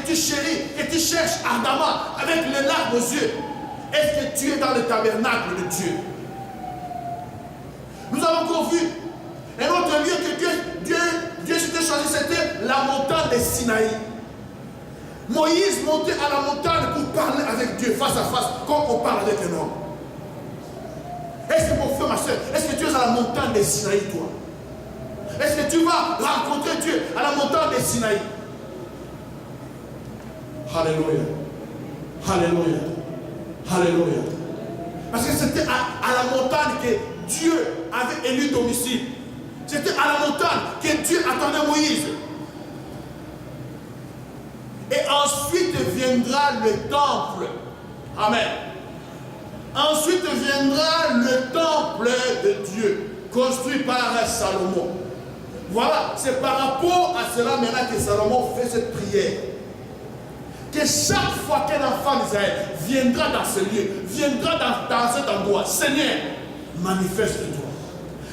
que tu chéris, que tu cherches ardemment, avec les larmes aux yeux, est-ce que tu es dans le tabernacle de Dieu? Nous avons encore vu un autre lieu que Dieu s'était choisi, c'était la montagne de Sinaï. Moïse montait à la montagne pour parler avec Dieu face à face, comme on parle avec un homme. Est-ce que mon frère, ma soeur, est-ce que tu es à la montagne de Sinaï, toi? Est-ce que tu vas rencontrer Dieu à la montagne de Sinaï? Alléluia. Alléluia. Alléluia. Parce que c'était à la montagne que Dieu avait élu domicile. C'était à la montagne que Dieu attendait Moïse. Et ensuite viendra le temple. Amen. Ensuite viendra le temple de Dieu, construit par Salomon. Voilà, c'est par rapport à cela maintenant que Salomon fait cette prière. Que chaque fois qu'un enfant d'Israël viendra dans ce lieu, viendra dans cet endroit, Seigneur, manifeste-toi.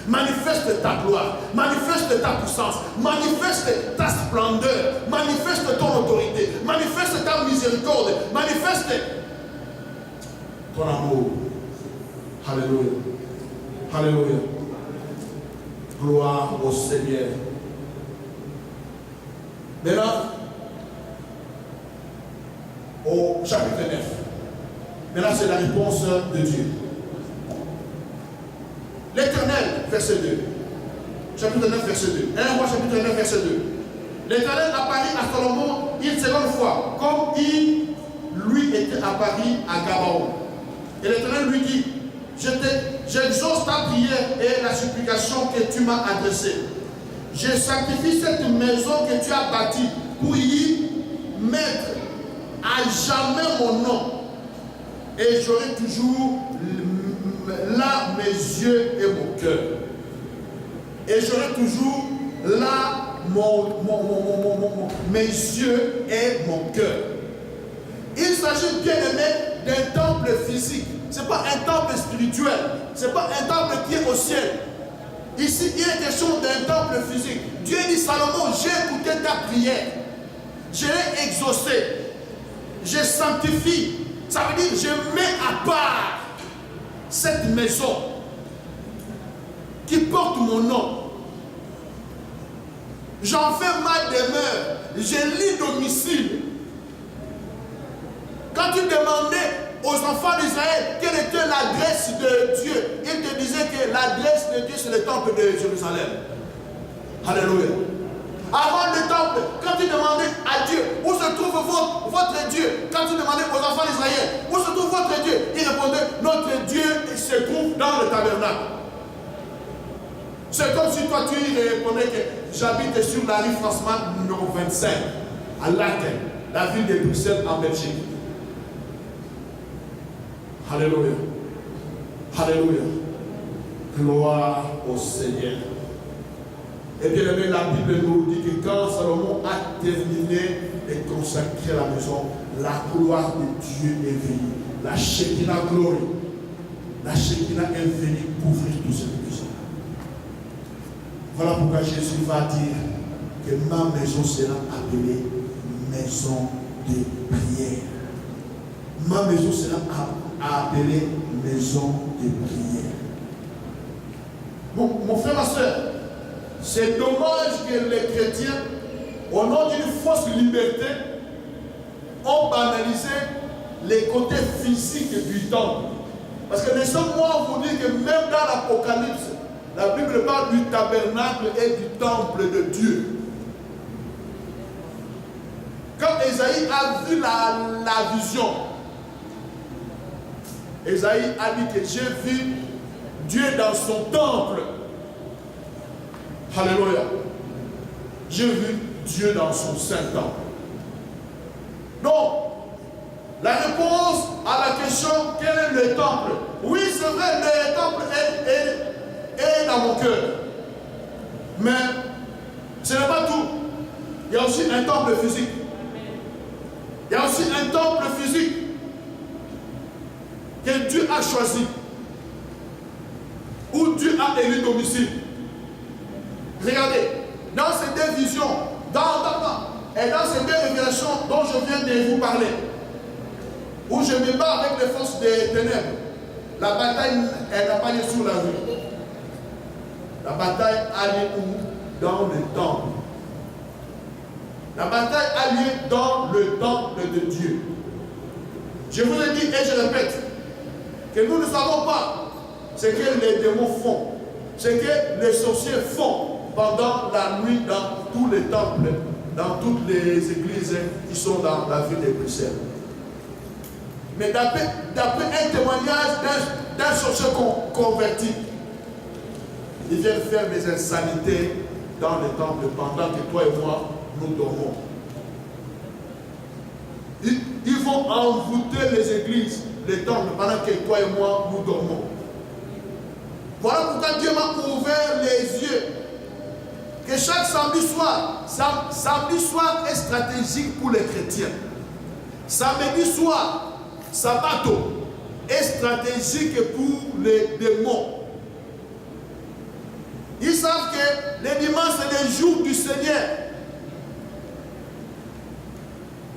Manifeste ta gloire, manifeste ta puissance, manifeste ta splendeur, manifeste ton autorité, manifeste ta miséricorde, manifeste ton amour. Alléluia. Alléluia. Gloire au Seigneur. Maintenant, au chapitre 9. Maintenant, c'est la réponse de Dieu. L'Éternel, verset 2. Chapitre 9, verset 2. 1 roi, chapitre 9, verset 2. L'Éternel apparut à Salomon une seconde fois, comme il lui était apparu à Gabaon. Et l'Éternel lui dit, j'exauce ta prière et la supplication que tu m'as adressée. Je sanctifie cette maison que tu as bâtie pour y mettre à jamais mon nom. Et j'aurai toujours là mes yeux et mon cœur. Et j'aurai toujours là mes yeux et mon cœur. Il s'agit bien aimé d'un temple physique. Ce n'est pas un temple spirituel. Ce n'est pas un temple qui est au ciel. Ici, il est question d'un temple physique. Dieu dit, Salomon, j'ai écouté ta prière. Je l'ai exaucé. Je sanctifie. Ça veut dire, je mets à part cette maison qui porte mon nom. J'en fais ma demeure. Je lis domicile. Quand tu demandais aux enfants d'Israël quelle était l'adresse de Dieu, ils te disaient que l'adresse de Dieu c'est le temple de Jérusalem. Alléluia. Avant le temple, quand tu demandais à Dieu où se trouve votre Dieu, quand tu demandais aux enfants d'Israël où se trouve votre Dieu, ils répondaient notre Dieu se trouve dans le tabernacle. C'est comme si toi tu répondais que j'habite sur la rue François numéro 25 à Laken, la ville de Bruxelles en Belgique. Alléluia. Alléluia. Gloire au Seigneur. Et bien aimé, la Bible nous dit que quand Salomon a terminé de consacrer la maison, la gloire de Dieu est venue. La Shekinah glory. La Shekinah est venue couvrir tout cette maison. Voilà pourquoi Jésus va dire que ma maison sera appelée maison de prière. Ma maison sera appelée maison de prière. Mon frère, ma soeur, c'est dommage que les chrétiens, au nom d'une fausse liberté, ont banalisé les côtés physiques du temple. Parce que laissez-moi vous dire que même dans l'Apocalypse, la Bible parle du tabernacle et du temple de Dieu. Quand Esaïe a vu la vision, Esaïe a dit que j'ai vu Dieu dans son temple. Alléluia. J'ai vu Dieu dans son saint temple. Donc, la réponse à la question, quel est le temple? Oui, c'est vrai, le temple est dans mon cœur. Mais ce n'est pas tout. Il y a aussi un temple physique. Il y a aussi un temple physique que Dieu a choisi, où Dieu a élu domicile. Regardez, dans ces deux visions, et dans ces deux révélations dont je je viens de vous parler, où je me bats avec les forces des ténèbres, la bataille, elle n'a pas lieu sur la rue. La bataille a lieu où? Dans le temple. La bataille a lieu dans le temple de Dieu. Je vous ai dit et je répète que nous ne savons pas ce que les démons font, ce que les sorciers font pendant la nuit dans tous les temples, dans toutes les églises qui sont dans la ville de Bruxelles. Mais d'après un témoignage d'un sorcier converti, ils viennent faire des insanités dans le temple pendant que toi et moi, nous dormons. Ils vont envoûter les églises, les temples, pendant que toi et moi, nous dormons. Voilà pourquoi Dieu m'a ouvert les yeux. Que chaque samedi soir est stratégique pour les chrétiens. Samedi soir, sabbato est stratégique pour les démons. Ils savent que les dimanches, c'est les jours du Seigneur.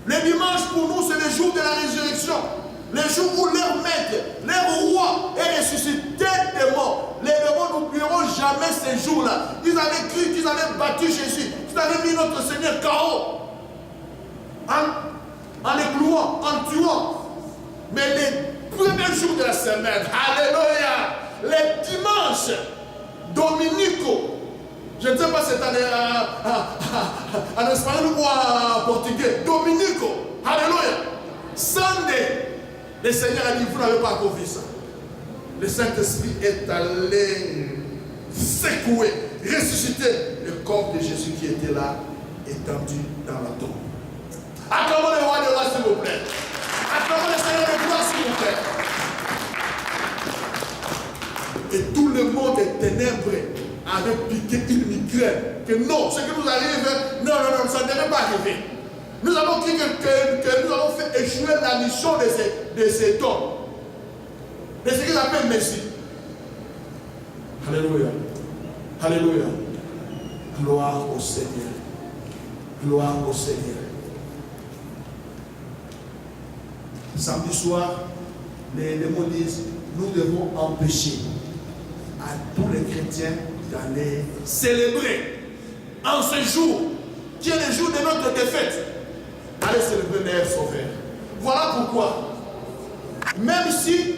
Les dimanches, pour nous, c'est le jour de la résurrection. Le jour où leur maître, leur roi est ressuscité des morts. Les démons n'oublieront jamais ces jours-là. Ils avaient cru qu'ils avaient battu Jésus. Ils avaient mis notre Seigneur KO. En les clouant, en tuant. Mais les premiers jours de la semaine, alléluia, les dimanches dominicaux, je ne sais pas si c'est en espagnol ou en portugais, dominico, alléluia, Sunday, le Seigneur a dit, vous n'avez pas encore vu ça. Le Saint-Esprit est allé secouer, ressusciter le corps de Jésus qui était là, étendu dans la tombe. Acclamons le roi de roi, s'il vous plaît. Acclamons le Seigneur de gloire, s'il vous plaît. Et tout le monde est ténèbres avait piqué une migraine. Que non, ce qui nous arrive, non, ça ne devait pas arriver. Nous avons cru que nous avons fait échouer la mission de cet homme. De ce qu'ils appellent Messie. Alléluia. Alléluia. Gloire au Seigneur. Gloire au Seigneur. Samedi soir, les démons disent, nous devons empêcher à tous les chrétiens d'aller célébrer en ce jour, qui est le jour de notre défaite. Allez célébrer notre Sauveur. Voilà pourquoi, même si